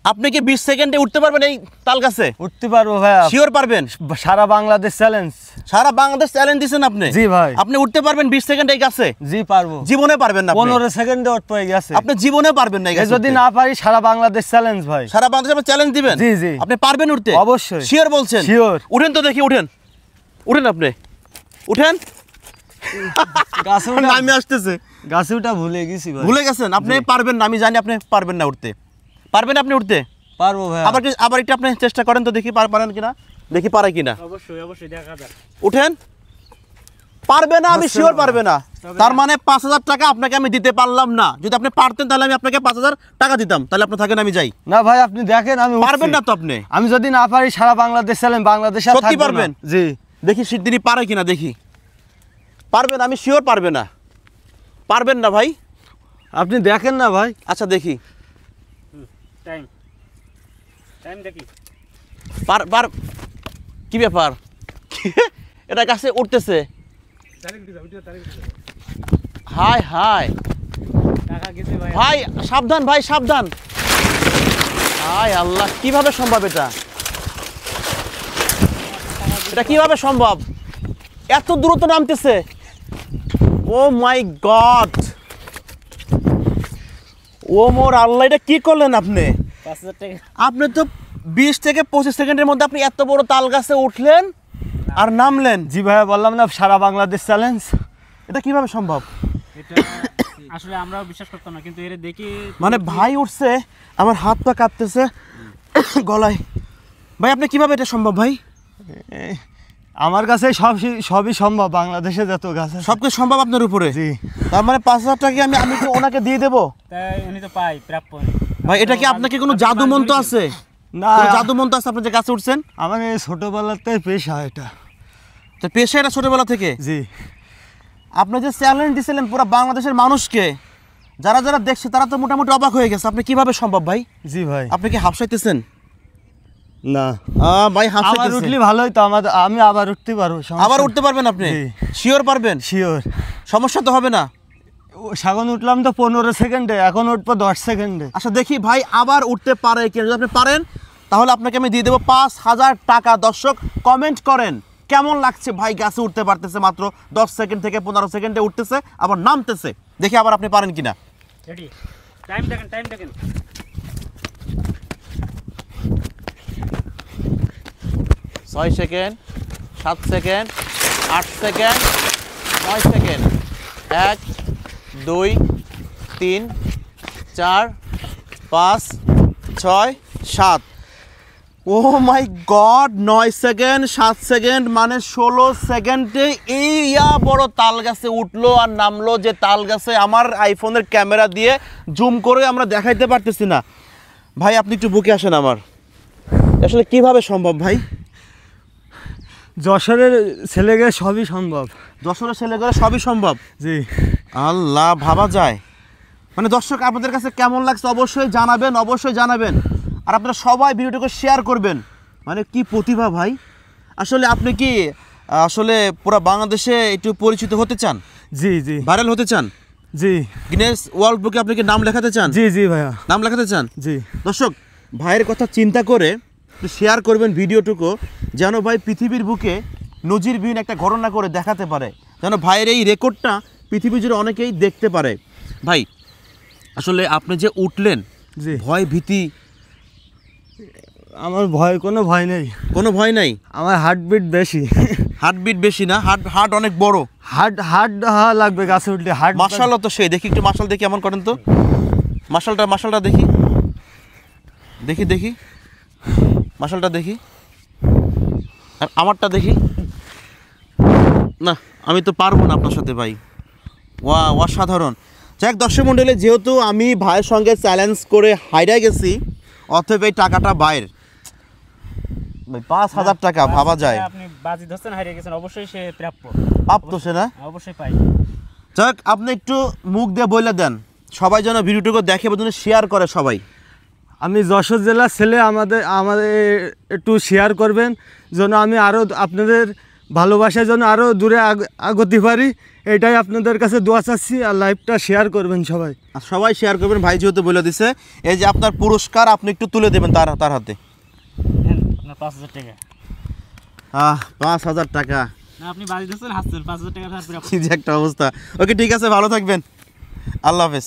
আপনি কি 20 সেকেন্ডে উঠতে পারবেন এই তাল গাছে? উঠতে পারবো ভাইয়া। শিওর পারবেন? সারা বাংলাদেশ চ্যালেঞ্জ। সারা বাংলাদেশ চ্যালেঞ্জ দিছেন আপনি? জি ভাই। আপনি উঠতে পারবেন 20 সেকেন্ডে এই গাছে? জি পারবো। জীবনে পারবেন না? 15 সেকেন্ডে উঠতে গেছে। আপনি জীবনে পারবেন না এই গাছে? যদি না পারি সারা বাংলাদেশ চ্যালেঞ্জ ভাই। সারা বাংলাদেশে আপনি চ্যালেঞ্জ দিবেন? জি জি। আপনি পারবেন উঠতে? অবশ্যই। শিওর বলছেন? শিওর। উঠেন তো দেখি, উঠেন উঠেন, আপনি উঠেন। গাছে নামে আসতেছে। গাছে উঠা ভুলে গেছি ভাই। ভুলে গেছেন? আপনি পারবেন না, আমি জানি আপনি পারবেন না উঠতে। পারবেন আপনি উঠতে? পারবো ভাই। আবার একটু আপনি চেষ্টা করেন তো দেখি পারেন কিনা, দেখি পারে কিনা। অবশ্যই অবশ্যই দেখা যাক। উঠেন। পারবে না, আমি শিওর পারবে না। তার মানে 5000 টাকা আপনাকে আমি দিতে পারলাম না। যদি আপনি পারতেন তাহলে আমি আপনাকে 5000 টাকা দিতাম। তাহলে আপনি থাকেন, আমি যাই। না ভাই আপনি দেখেন আমি পারবেন না তো আপনি? আমি যদি না পারি সারা বাংলাদেশ চ্যালেঞ্জ, বাংলাদেশ আর সত্যি থাকবে না। পারবেন? জি। দেখি তিনি পারে কিনা দেখি। পারবেন? আমি শিওর পারবে না। পারবেন না ভাই? আপনি দেখেন না ভাই। আচ্ছা দেখি। টাইম টাইম দেখি। পার কি ব্যাপার? এটা গাছে উঠতেছে। হাই হাই টাকা গেছে ভাই। ভাই সাবধান, ভাই সাবধান। হাই আল্লাহ, কিভাবে সম্ভব এটা? এটা কিভাবে সম্ভব? এত দ্রুত নামতেছে। ও মাই গড, ও মোর আল্লাহ, এটা কি করলেন আপনি? 5000 টাকা। আপনি তো 20 থেকে 25 সেকেন্ডের মধ্যে আপনি এত বড় তাল গাছে উঠলেন আর নামলেন। জি ভাইয়া, বললাম না সারা বাংলাদেশ চ্যালেঞ্জ। এটা কিভাবে সম্ভব? এটা আসলে আমরাও বিশ্বাস করতাম না, কিন্তু এর দেখি মানে ভাই উঠছে, আমার হাত পা কাঁপতেছে গলায়। ভাই আপনি কিভাবে এটা সম্ভব ভাই? আমার কাছে সবই সম্ভব। বাংলাদেশে যত গাছ আছে সবকিছু সম্ভব আপনার উপরে? জি। তার মানে 5000 টাকা আমি তো ওনাকে দিয়ে দেবো? তাই উনি তো পাই প্রাপ্য। ভাই এটা কি আপনাকে কোনো জাদু মন্ত্র আছে? না, কোনো জাদু মন্ত্র আছে আপনি যে গাছে উঠছেন? আমার এই ছোটবেলাতে পেশা এটা। তো পেশা এটা ছোটবেলা থেকে? জি। আপনি যে চ্যালেঞ্জ দিয়েছিলেন পুরো বাংলাদেশের মানুষকে, যারা যারা দেখছে তারা তো মোটামুটি অবাক হয়ে গেছে। আপনি কিভাবে সম্ভব ভাই? জি ভাই। আপনি কি হাফসাইতেছেন? না ভাই আবার হাফসাইতেছেন। উঠলে ভালো হতো। আমি আবার উঠতে পারবো। আবার উঠতে পারবেন আপনি? জি। শিওর পারবেন? শিওর। সমস্যা তো হবে না? সাগন উঠলাম তো 15 সেকেন্ডে, এখন উঠবো 10 সেকেন্ডে। আচ্ছা দেখি ভাই আবার উঠতে পারে কিনা। যদি আপনি পারেন তাহলে আপনাকে আমি দিয়ে দেবো 5000 টাকা। দর্শক কমেন্ট করেন কেমন লাগছে ভাই গাছে উঠতে পারতেছে, মাত্র 10 সেকেন্ড থেকে 15 সেকেন্ডে উঠতেছে আবার নামতেছে। দেখি আবার আপনি পারেন কিনা। রেডি? টাইম দেখেন, টাইম দেখেন। 6 সেকেন্ড, 7 সেকেন্ড, 8 সেকেন্ড, 9 সেকেন্ড, 1 2 3 4 5 6 7। ও মাই গড, 9 সেকেন্ড 7 সেকেন্ড মানে 16 সেকেন্ডে এই বড় তাল গাছে উঠলো আর নামলো। যে তাল গাছে আমার আইফোনের ক্যামেরা দিয়ে জুম করে আমরা দেখাইতে পারতেছি না। ভাই আপনি একটু বুকে আসেন আমার। আসলে কিভাবে সম্ভব ভাই? যশোরের ছেলেকে সবই সম্ভব। যশোরের ছেলে করে সবই সম্ভব? জি। আল্লাহ, ভাবা যায়। মানে দর্শক আপনাদের কাছে কেমন লাগছে অবশ্যই জানাবেন, অবশ্যই জানাবেন। আর আপনারা সবাই ভিডিওটাকে শেয়ার করবেন। মানে কি প্রতিভা ভাই। আসলে আপনি কি আসলে পুরো বাংলাদেশে একটু পরিচিত হতে চান? জি জি। ভাইরাল হতে চান? জি। গিনেস ওয়ার্ল্ড বুকে আপনি কি নাম লেখাতে চান? জি জি ভাইয়া। নাম লেখাতে চান? জি। দর্শক ভাইয়ের কথা চিন্তা করে শেয়ার করবেন ভিডিওটুকু, যেন ভাই পৃথিবীর বুকে নজিরবিহীন একটা ঘটনা করে দেখাতে পারে, যেন ভাইয়ের এই রেকর্ডটা পৃথিবী জুড়ে অনেকেই দেখতে পারে। ভাই আসলে আপনি যে উঠলেন, জি। ভয় ভীতি? আমার কোনো ভয় নেই। কোনো ভয় নাই? আমার হার্টবিট বেশি। হার্টবিট বেশি না? হার্ট অনেক বড়। হার্ট লাগবে গাছে উঠলে। হার্ট মাশাআল্লাহ। তো সেই দেখি একটু মাশাল দেখি, এমন করেন তো। মাশালটা দেখি দেখি দেখি মাশালটা দেখি। আর আমারটা দেখি। না আমি তো পারবো না আপনার সাথে ভাই। অসাধারণ। যাক দর্শক মণ্ডলী, যেহেতু আমি ভাইয়ের সঙ্গে চ্যালেঞ্জ করে হাইরা গেছি, অতএব এই টাকাটা ভাইয়ের। 5000 টাকা ভাবা যায়। আপনি বাজি ধরছেন, হারিয়ে গেছেন, অবশ্যই সে প্রাপ্য। প্রাপ্ত সে না? অবশ্যই পাই। যাক আপনি একটু মুখ দিয়ে বলে দেন, সবাই যেন ভিডিওটুকু দেখে বা শেয়ার করে সবাই। আমি যশোর জেলার ছেলে, আমাদের একটু শেয়ার করবেন যেন আমি আরও আপনাদের ভালোবাসার জন্য আরও দূরে আগতে পারি। এটাই আপনাদের কাছে দোয়া চাচ্ছি, আর লাইভটা শেয়ার করবেন সবাই। আর সবাই শেয়ার করবেন, ভাই যেহেতু বলে দিছে। এই যে আপনার পুরস্কার, আপনি একটু তুলে দেবেন তার হাতে। আপনার 5,000 টাকা। 5,000 টাকা, না আপনি বাজি দিচ্ছেন, হাসছেন, 5,000 টাকা কি যে একটা অবস্থা। ওকে ঠিক আছে, ভালো থাকবেন, আল্লাহ হাফেজ।